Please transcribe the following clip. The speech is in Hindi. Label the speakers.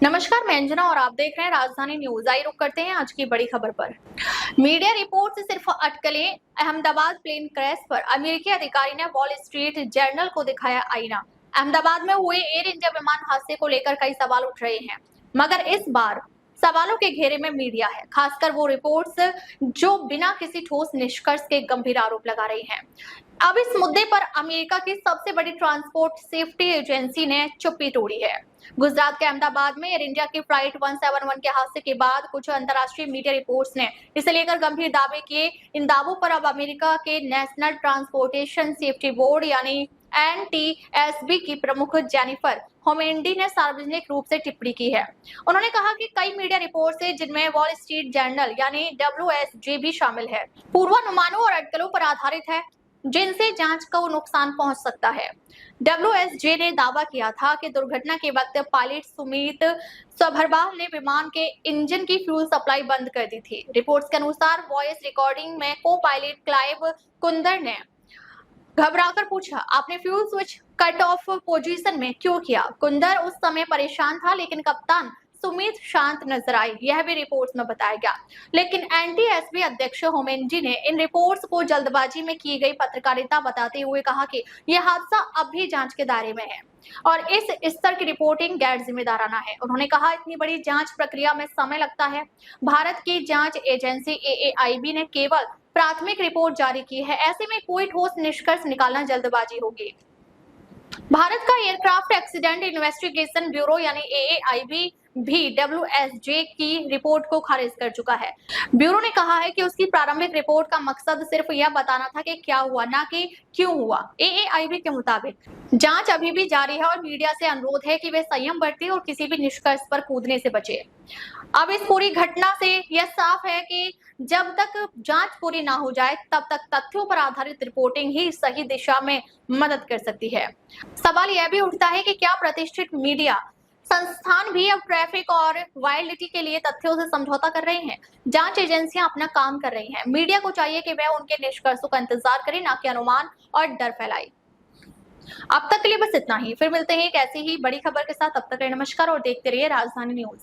Speaker 1: नमस्कार, मैं अंजना और आप देख रहे हैं राजधानी न्यूज। आइए रुक करते हैं आज की बड़ी खबर पर। मीडिया रिपोर्ट से सिर्फ अटकलें। अहमदाबाद प्लेन क्रैश पर अमेरिकी अधिकारी ने वॉल स्ट्रीट जर्नल को दिखाया आईना। अहमदाबाद में हुए एयर इंडिया विमान हादसे को लेकर कई सवाल उठ रहे हैं, मगर इस बार सवालों के घेरे में मीडिया है, खासकर वो रिपोर्ट्स जो बिना किसी ठोस निष्कर्ष के गंभीर आरोप लगा रही हैं। अब इस मुद्दे पर अमेरिका की सबसे बड़ी ट्रांसपोर्ट सेफ्टी एजेंसी ने चुप्पी तोड़ी है। गुजरात के अहमदाबाद में एयर इंडिया की फ्लाइट 171 के हादसे के बाद कुछ अंतर्राष्ट्रीय मीडिया रिपोर्ट्स ने इसे लेकर गंभीर दावे किए। इन दावों पर अब अमेरिका के नेशनल ट्रांसपोर्टेशन सेफ्टी बोर्ड यानी NTSB की प्रमुख जेनिफर होमेंडी ने सार्वजनिक रूप से टिप्पणी की है। उन्होंने कहा कि कई मीडिया रिपोर्ट्स हैं जिनमें वॉल स्ट्रीट जर्नल यानी WSJ भी शामिल है, पूर्वानुमानों और अटकलों पर आधारित है जिनसे जांच को नुकसान पहुंच सकता है। WSJ ने दावा किया था कि दुर्घटना के वक्त पायलट सुमित सभरवाल ने विमान के इंजन की फ्यूल सप्लाई बंद कर दी थी। रिपोर्ट्स के अनुसार वॉइस रिकॉर्डिंग में को पायलट क्लाइव कुंदर ने घबराकर पूछा, आपने fuel switch cut off position में क्यों किया? कुंदर उस समय परेशान था, लेकिन कप्तान सुमित शांत नजर आई, यह भी रिपोर्ट्स में बताया गया। लेकिन NTSB अध्यक्ष होमेंडी ने इन रिपोर्ट्स को जल्दबाजी में की गई पत्रकारिता बताते हुए कहा कि यह हादसा अब भी जांच के दायरे में है और इस स्तर की रिपोर्टिंग गैर जिम्मेदाराना है। उन्होंने कहा, इतनी बड़ी जांच प्रक्रिया में समय लगता है। भारत की जांच एजेंसी AAIB ने केवल प्राथमिक रिपोर्ट जारी की है, ऐसे में कोई ठोस निष्कर्ष निकालना जल्दबाजी होगी। भारत का एयरक्राफ्ट एक्सीडेंट इन्वेस्टिगेशन ब्यूरो यानी AAIB भी WSJ की रिपोर्ट को खारिज कर चुका है। ब्यूरो ने कहा है कि उसकी प्रारंभिक रिपोर्ट का मकसद सिर्फ यह बताना था कि क्या हुआ, ना कि क्यों हुआ। AAIB के मुताबिक जांच अभी भी जारी है और मीडिया से अनुरोध है कि वे संयम बरतें और किसी भी निष्कर्ष पर कूदने से बचे। अब इस पूरी घटना से यह साफ है कि जब तक जांच पूरी ना हो जाए तब तक तथ्यों पर आधारित रिपोर्टिंग ही सही दिशा में मदद कर सकती है। सवाल यह भी उठता है कि क्या प्रतिष्ठित मीडिया संस्थान भी अब ट्रैफिक और वायलिटी के लिए तथ्यों से समझौता कर रहे हैं? जांच एजेंसियां अपना काम कर रही हैं, मीडिया को चाहिए कि वह उनके निष्कर्षों का इंतजार करे, ना कि अनुमान और डर फैलाए। अब तक के लिए बस इतना ही, फिर मिलते हैं एक ऐसी ही बड़ी खबर के साथ। तब तक के लिए नमस्कार और देखते रहिए राजधानी न्यूज।